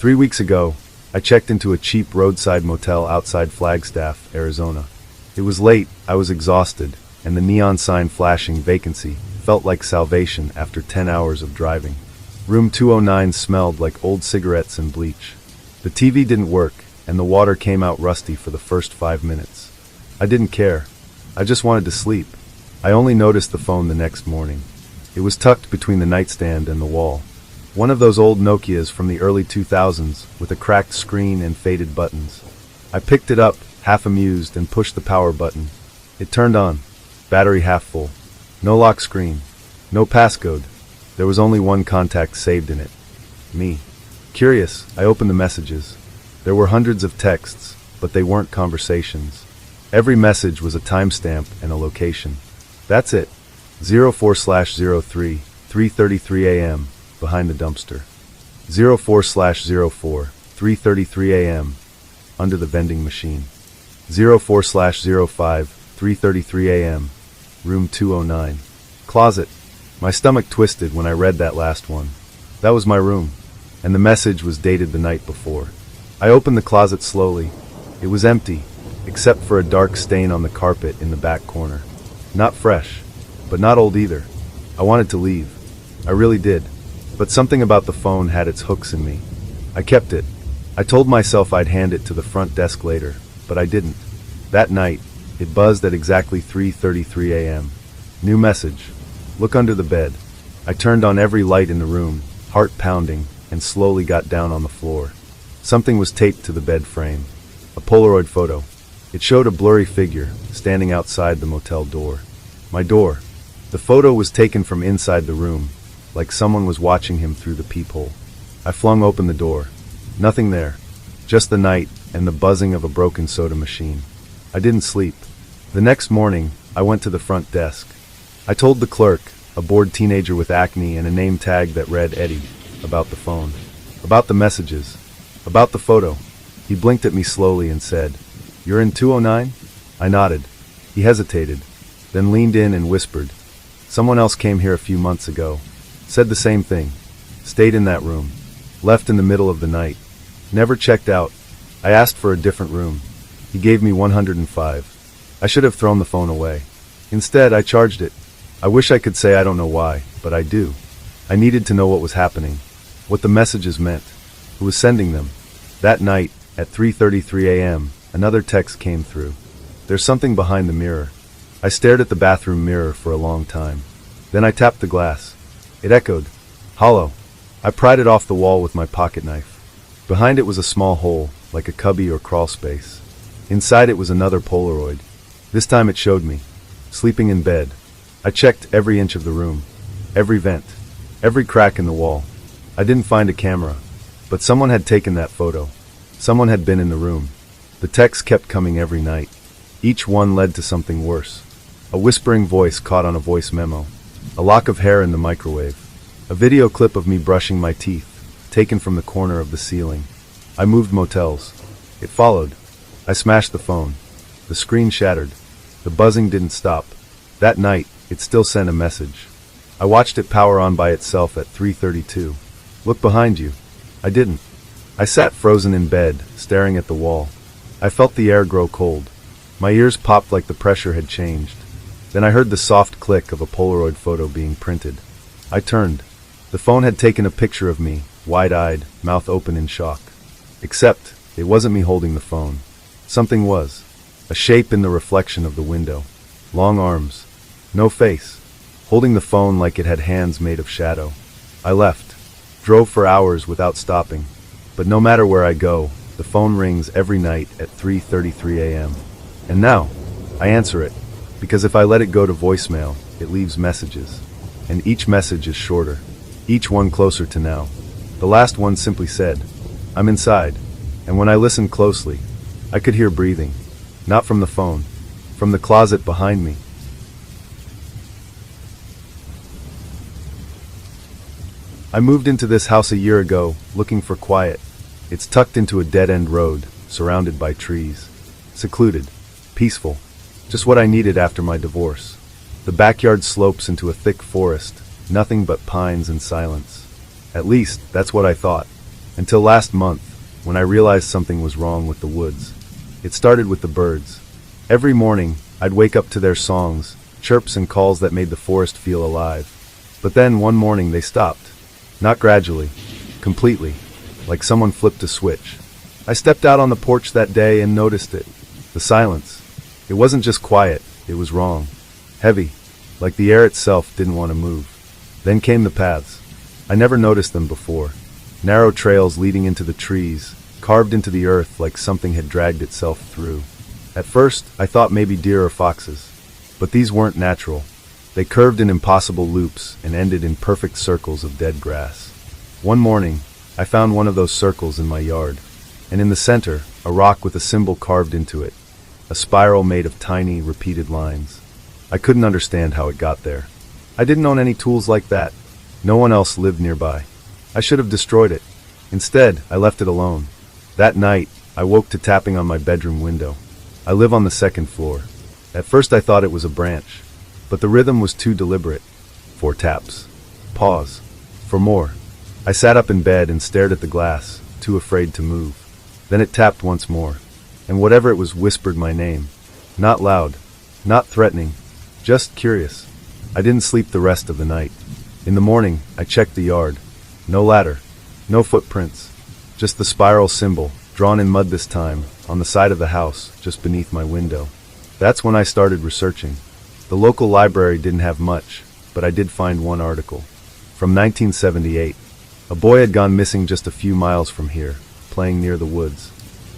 3 weeks ago, I checked into a cheap roadside motel outside Flagstaff, Arizona. It was late, I was exhausted, and the neon sign flashing vacancy felt like salvation after 10 hours of driving. Room 209 smelled like old cigarettes and bleach. The TV didn't work, and the water came out rusty for the first 5 minutes. I didn't care. I just wanted to sleep. I only noticed the phone the next morning. It was tucked between the nightstand and the wall. One of those old Nokias from the early 2000s with a cracked screen and faded buttons. I picked it up, half amused, and pushed the power button. It turned on. Battery half full. No lock screen. No passcode. There was only one contact saved in it. Me. Curious, I opened the messages. There were hundreds of texts, but they weren't conversations. Every message was a timestamp and a location. That's it. 04/03, 3:33 a.m., behind the dumpster. 04/04, 3:33 a.m., under the vending machine. 04/05, 3:33 a.m., room 209. Closet. My stomach twisted when I read that last one. That was my room, and the message was dated the night before. I opened the closet slowly. It was empty, except for a dark stain on the carpet in the back corner. Not fresh, but not old either. I wanted to leave. I really did. But something about the phone had its hooks in me. I kept it. I told myself I'd hand it to the front desk later, but I didn't. That night, it buzzed at exactly 3:33 a.m. New message. Look under the bed. I turned on every light in the room, heart pounding, and slowly got down on the floor. Something was taped to the bed frame. A Polaroid photo. It showed a blurry figure, standing outside the motel door. My door. The photo was taken from inside the room, like someone was watching him through the peephole. I flung open the door. Nothing there. Just the night and the buzzing of a broken soda machine. I didn't sleep. The next morning, I went to the front desk. I told the clerk, a bored teenager with acne and a name tag that read Eddie, about the phone, about the messages, about the photo. He blinked at me slowly and said, "You're in 209?" I nodded. He hesitated, then leaned in and whispered, "Someone else came here a few months ago. Said the same thing. Stayed in that room. Left in the middle of the night. Never checked out. I asked for a different room. He gave me 105. I should have thrown the phone away. Instead, I charged it. I wish I could say I don't know why, but I do. I needed to know what was happening, what the messages meant, who was sending them. That night, at 3:33 a.m., another text came through. There's something behind the mirror. I stared at the bathroom mirror for a long time. Then I tapped the glass. It echoed. Hollow. I pried it off the wall with my pocket knife. Behind it was a small hole, like a cubby or crawl space. Inside it was another Polaroid. This time it showed me, sleeping in bed. I checked every inch of the room, every vent, every crack in the wall. I didn't find a camera, but someone had taken that photo. Someone had been in the room. The texts kept coming every night. Each one led to something worse. A whispering voice caught on a voice memo. A lock of hair in the microwave. A video clip of me brushing my teeth, taken from the corner of the ceiling. I moved motels. It followed. I smashed the phone. The screen shattered. The buzzing didn't stop. That night, it still sent a message. I watched it power on by itself at 3:32. Look behind you. I didn't. I sat frozen in bed, staring at the wall. I felt the air grow cold. My ears popped like the pressure had changed. Then I heard the soft click of a Polaroid photo being printed. I turned. The phone had taken a picture of me, wide-eyed, mouth open in shock. Except, it wasn't me holding the phone. Something was. A shape in the reflection of the window. Long arms. No face. Holding the phone like it had hands made of shadow. I left. Drove for hours without stopping. But no matter where I go, the phone rings every night at 3:33 a.m. And now, I answer it. Because if I let it go to voicemail, it leaves messages. And each message is shorter. Each one closer to now. The last one simply said, "I'm inside." And when I listened closely, I could hear breathing. Not from the phone. From the closet behind me. I moved into this house a year ago, looking for quiet. It's tucked into a dead-end road, surrounded by trees. Secluded. Peaceful. Just what I needed after my divorce. The backyard slopes into a thick forest, nothing but pines and silence. At least, that's what I thought. Until last month, when I realized something was wrong with the woods. It started with the birds. Every morning, I'd wake up to their songs, chirps and calls that made the forest feel alive. But then one morning they stopped. Not gradually, completely, like someone flipped a switch. I stepped out on the porch that day and noticed it. The silence. It wasn't just quiet, it was wrong. Heavy, like the air itself didn't want to move. Then came the paths. I never noticed them before. Narrow trails leading into the trees, carved into the earth like something had dragged itself through. At first, I thought maybe deer or foxes. But these weren't natural. They curved in impossible loops and ended in perfect circles of dead grass. One morning, I found one of those circles in my yard, and in the center, a rock with a symbol carved into it, a spiral made of tiny, repeated lines. I couldn't understand how it got there. I didn't own any tools like that. No one else lived nearby. I should have destroyed it. Instead, I left it alone. That night, I woke to tapping on my bedroom window. I live on the second floor. At first I thought it was a branch, but the rhythm was too deliberate. 4 taps. Pause. For more. I sat up in bed and stared at the glass, too afraid to move. Then it tapped once more, and whatever it was whispered my name. Not loud, not threatening, just curious. I didn't sleep the rest of the night. In the morning, I checked the yard. No ladder, no footprints, just the spiral symbol, drawn in mud this time, on the side of the house, just beneath my window. That's when I started researching. The local library didn't have much, but I did find one article. From 1978. A boy had gone missing just a few miles from here, playing near the woods.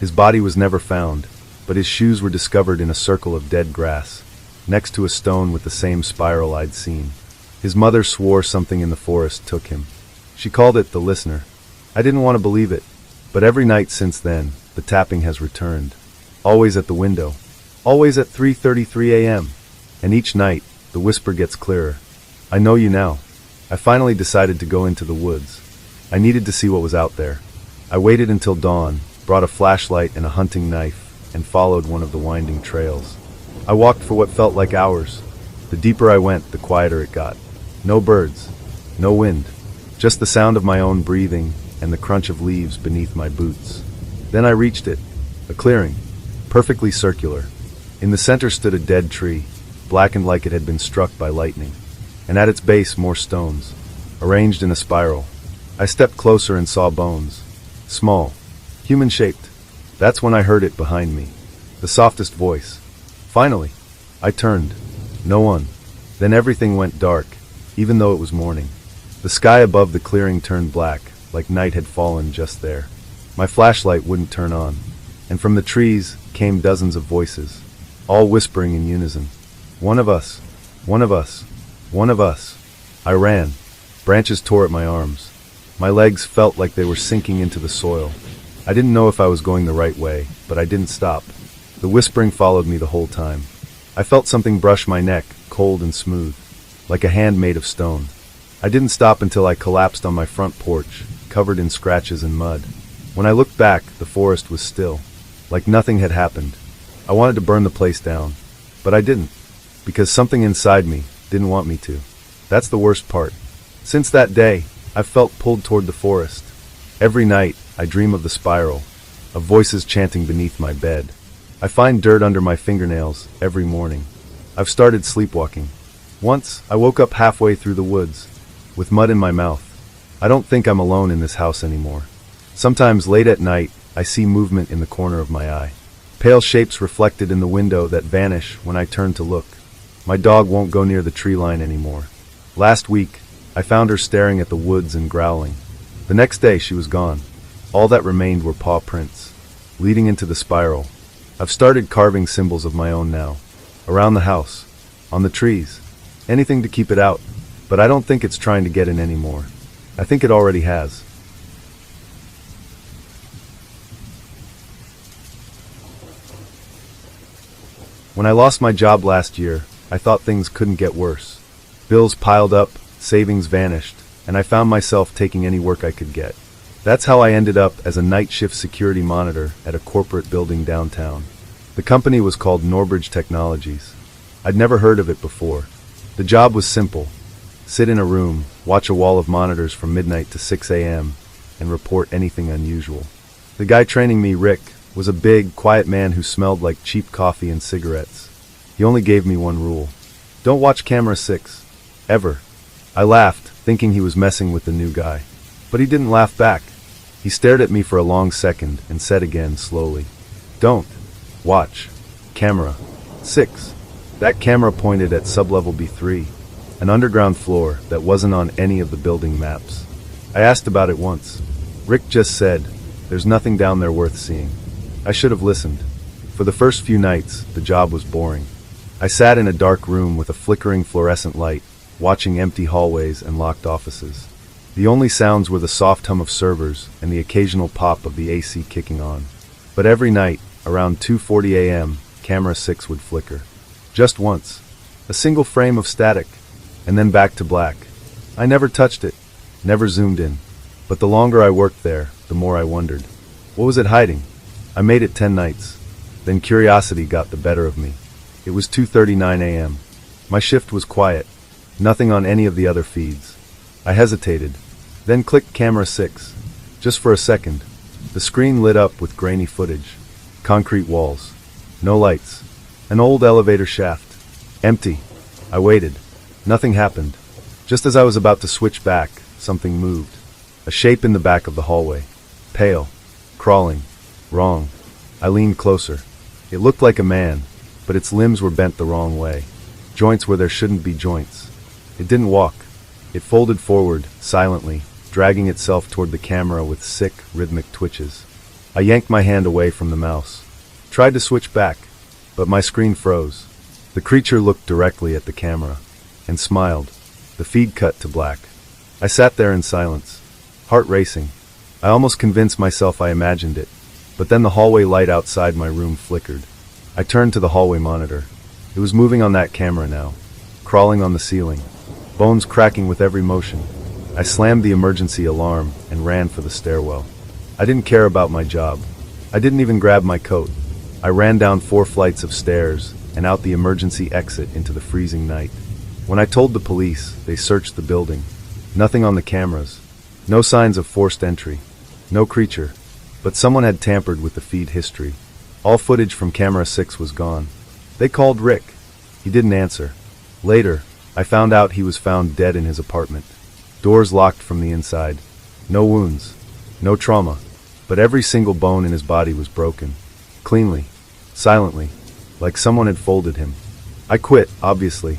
His body was never found, but his shoes were discovered in a circle of dead grass, next to a stone with the same spiral I'd seen. His mother swore something in the forest took him. She called it the listener. I didn't want to believe it, but every night since then, the tapping has returned. Always at the window. Always at 3:33 a.m. And each night, the whisper gets clearer. I know you now. I finally decided to go into the woods. I needed to see what was out there. I waited until dawn, brought a flashlight and a hunting knife, and followed one of the winding trails. I walked for what felt like hours. The deeper I went, the quieter it got. No birds, no wind, just the sound of my own breathing and the crunch of leaves beneath my boots. Then I reached it, a clearing, perfectly circular. In the center stood a dead tree, blackened like it had been struck by lightning, and at its base more stones, arranged in a spiral. I stepped closer and saw bones, small, human-shaped. That's when I heard it behind me, the softest voice. Finally, I turned. No one. Then everything went dark, even though it was morning. The sky above the clearing turned black, like night had fallen just there. My flashlight wouldn't turn on, and from the trees came dozens of voices, all whispering in unison. One of us, one of us, one of us. I ran. Branches tore at my arms. My legs felt like they were sinking into the soil. I didn't know if I was going the right way, but I didn't stop. The whispering followed me the whole time. I felt something brush my neck, cold and smooth, like a hand made of stone. I didn't stop until I collapsed on my front porch, covered in scratches and mud. When I looked back, the forest was still, like nothing had happened. I wanted to burn the place down, but I didn't, because something inside me didn't want me to. That's the worst part. Since that day, I've felt pulled toward the forest. Every night, I dream of the spiral, of voices chanting beneath my bed. I find dirt under my fingernails every morning. I've started sleepwalking. Once, I woke up halfway through the woods, with mud in my mouth. I don't think I'm alone in this house anymore. Sometimes late at night, I see movement in the corner of my eye. Pale shapes reflected in the window that vanish when I turn to look. My dog won't go near the tree line anymore. Last week, I found her staring at the woods and growling. The next day, she was gone. All that remained were paw prints, leading into the spiral. I've started carving symbols of my own now. Around the house, on the trees, anything to keep it out. But I don't think it's trying to get in anymore. I think it already has. When I lost my job last year, I thought things couldn't get worse. Bills piled up, savings vanished, and I found myself taking any work I could get. That's how I ended up as a night shift security monitor at a corporate building downtown. The company was called Norbridge Technologies. I'd never heard of it before. The job was simple. Sit in a room, watch a wall of monitors from midnight to 6 a.m., and report anything unusual. The guy training me, Rick, was a big, quiet man who smelled like cheap coffee and cigarettes. He only gave me one rule. Don't watch camera 6. Ever. I laughed, thinking he was messing with the new guy. But he didn't laugh back. He stared at me for a long second and said again, slowly, "Don't watch camera 6. That camera pointed at sublevel B3, an underground floor that wasn't on any of the building maps. I asked about it once. Rick just said, "There's nothing down there worth seeing." I should have listened. For the first few nights, the job was boring. I sat in a dark room with a flickering fluorescent light, watching empty hallways and locked offices. The only sounds were the soft hum of servers and the occasional pop of the AC kicking on. But every night, around 2:40 a.m., camera 6 would flicker. Just once. A single frame of static, and then back to black. I never touched it, never zoomed in. But the longer I worked there, the more I wondered. What was it hiding? I made it 10 nights. Then curiosity got the better of me. It was 2:39 a.m. My shift was quiet. Nothing on any of the other feeds. I hesitated, then clicked camera 6. Just for a second. The screen lit up with grainy footage. Concrete walls. No lights. An old elevator shaft. Empty. I waited. Nothing happened. Just as I was about to switch back, something moved. A shape in the back of the hallway. Pale. Crawling. Wrong. I leaned closer. It looked like a man, but its limbs were bent the wrong way. Joints where there shouldn't be joints. It didn't walk. It folded forward, silently, dragging itself toward the camera with sick, rhythmic twitches. I yanked my hand away from the mouse. Tried to switch back, but my screen froze. The creature looked directly at the camera and smiled. The feed cut to black. I sat there in silence, heart racing. I almost convinced myself I imagined it, but then the hallway light outside my room flickered. I turned to the hallway monitor. It was moving on that camera now, crawling on the ceiling, bones cracking with every motion. I slammed the emergency alarm and ran for the stairwell. I didn't care about my job. I didn't even grab my coat. I ran down 4 flights of stairs and out the emergency exit into the freezing night. When I told the police, they searched the building. Nothing on the cameras. No signs of forced entry. No creature. But someone had tampered with the feed history. All footage from camera 6 was gone. They called Rick. He didn't answer. Later, I found out he was found dead in his apartment. Doors locked from the inside. No wounds. No trauma. But every single bone in his body was broken. Cleanly. Silently. Like someone had folded him. I quit, obviously.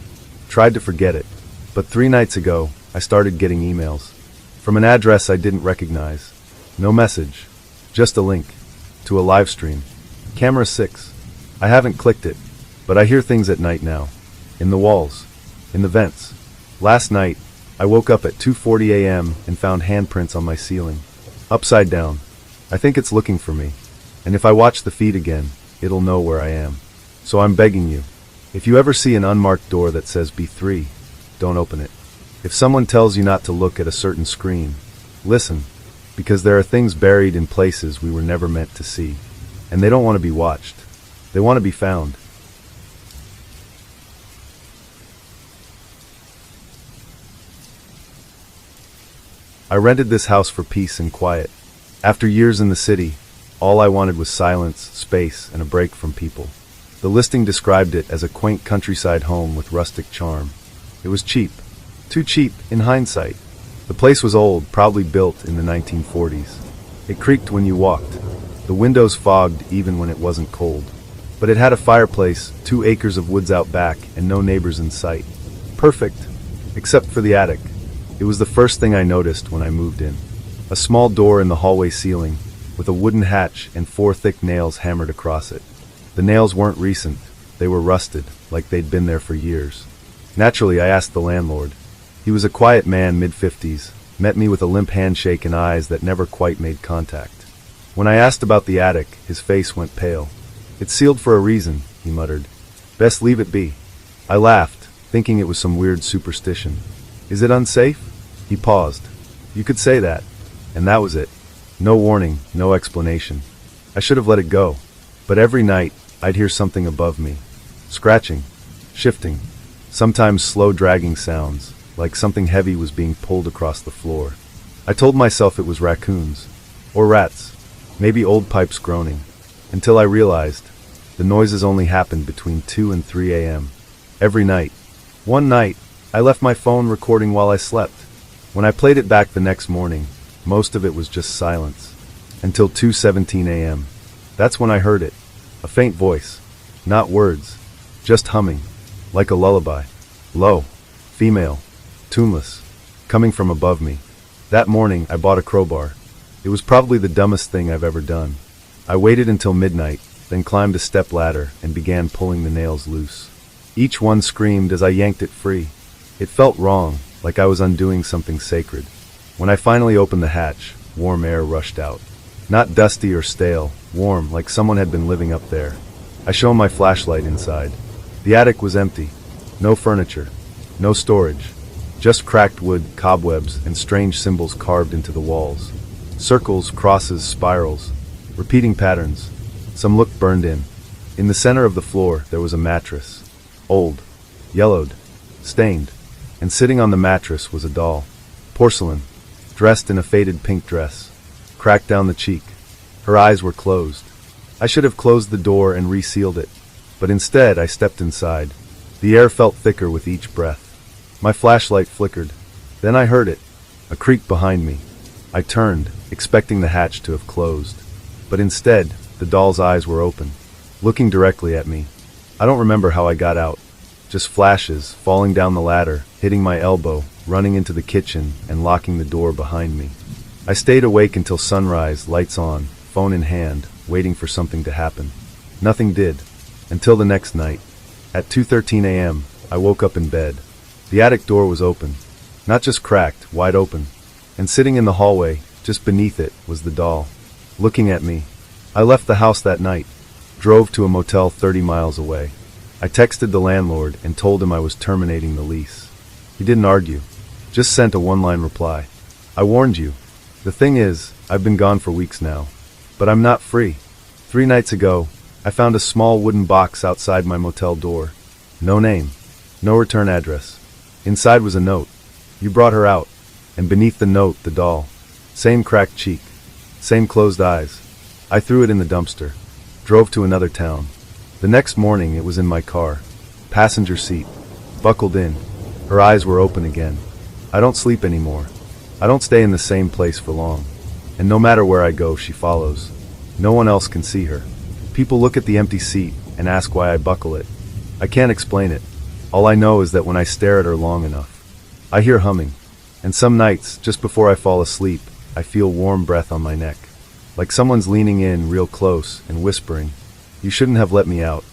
Tried to forget it. But 3 nights ago, I started getting emails. From an address I didn't recognize. No message. Just a link. To a live stream. Camera 6. I haven't clicked it. But I hear things at night now. In the walls. In the vents. Last night, I woke up at 2:40 a.m. and found handprints on my ceiling. Upside down. I think it's looking for me. And if I watch the feed again, it'll know where I am. So I'm begging you. If you ever see an unmarked door that says B3, don't open it. If someone tells you not to look at a certain screen, listen. Because there are things buried in places we were never meant to see. And they don't want to be watched. They want to be found. I rented this house for peace and quiet. After years in the city, all I wanted was silence, space, and a break from people. The listing described it as a quaint countryside home with rustic charm. It was cheap. Too cheap, in hindsight. The place was old, probably built in the 1940s. It creaked when you walked. The windows fogged even when it wasn't cold. But it had a fireplace, 2 acres of woods out back, and no neighbors in sight. Perfect. Except for the attic. It was the first thing I noticed when I moved in. A small door in the hallway ceiling, with a wooden hatch and 4 thick nails hammered across it. The nails weren't recent. They were rusted, like they'd been there for years. Naturally, I asked the landlord. He was a quiet man, mid-50s, met me with a limp handshake and eyes that never quite made contact. When I asked about the attic, his face went pale. "It's sealed for a reason," he muttered. "Best leave it be." I laughed, thinking it was some weird superstition. "Is it unsafe?" He paused. "You could say that." And that was it. No warning, no explanation. I should have let it go. But every night, I'd hear something above me. Scratching. Shifting. Sometimes slow dragging sounds, like something heavy was being pulled across the floor. I told myself it was raccoons. Or rats. Maybe old pipes groaning. Until I realized the noises only happened between 2 and 3 a.m. every night. One night, I left my phone recording while I slept. When I played it back the next morning, most of it was just silence. Until 2:17 a.m. That's when I heard it. A faint voice. Not words. Just humming. Like a lullaby. Low. Female. Tuneless. Coming from above me. That morning, I bought a crowbar. It was probably the dumbest thing I've ever done. I waited until midnight, then climbed a step ladder and began pulling the nails loose. Each one screamed as I yanked it free. It felt wrong, like I was undoing something sacred. When I finally opened the hatch, warm air rushed out. Not dusty or stale, warm, like someone had been living up there. I shone my flashlight inside. The attic was empty. No furniture. No storage. Just cracked wood, cobwebs, and strange symbols carved into the walls. Circles, crosses, spirals. Repeating patterns. Some looked burned in. In the center of the floor, there was a mattress. Old. Yellowed. Stained. And sitting on the mattress was a doll. Porcelain. Dressed in a faded pink dress. Cracked down the cheek. Her eyes were closed. I should have closed the door and resealed it. But instead, I stepped inside. The air felt thicker with each breath. My flashlight flickered. Then I heard it. A creak behind me. I turned, expecting the hatch to have closed. But instead, the doll's eyes were open, looking directly at me. I don't remember how I got out. Just flashes, falling down the ladder, hitting my elbow, running into the kitchen, and locking the door behind me. I stayed awake until sunrise, lights on, phone in hand, waiting for something to happen. Nothing did. Until the next night. At 2:13 a.m., I woke up in bed. The attic door was open. Not just cracked, wide open. And sitting in the hallway, just beneath it, was the doll. Looking at me. I left the house that night. Drove to a motel 30 miles away. I texted the landlord and told him I was terminating the lease. He didn't argue. Just sent a one-line reply. I warned you. The thing is, I've been gone for weeks now. But I'm not free. 3 nights ago, I found a small wooden box outside my motel door. No name. No return address. Inside was a note. You brought her out. And beneath the note, the doll. Same cracked cheek. Same closed eyes. I threw it in the dumpster. Drove to another town. The next morning, it was in my car. Passenger seat. Buckled in. Her eyes were open again. I don't sleep anymore. I don't stay in the same place for long. And no matter where I go, she follows. No one else can see her. People look at the empty seat and ask why I buckle it. I can't explain it. All I know is that when I stare at her long enough, I hear humming. And some nights, just before I fall asleep, I feel warm breath on my neck. Like someone's leaning in real close and whispering, "You shouldn't have let me out."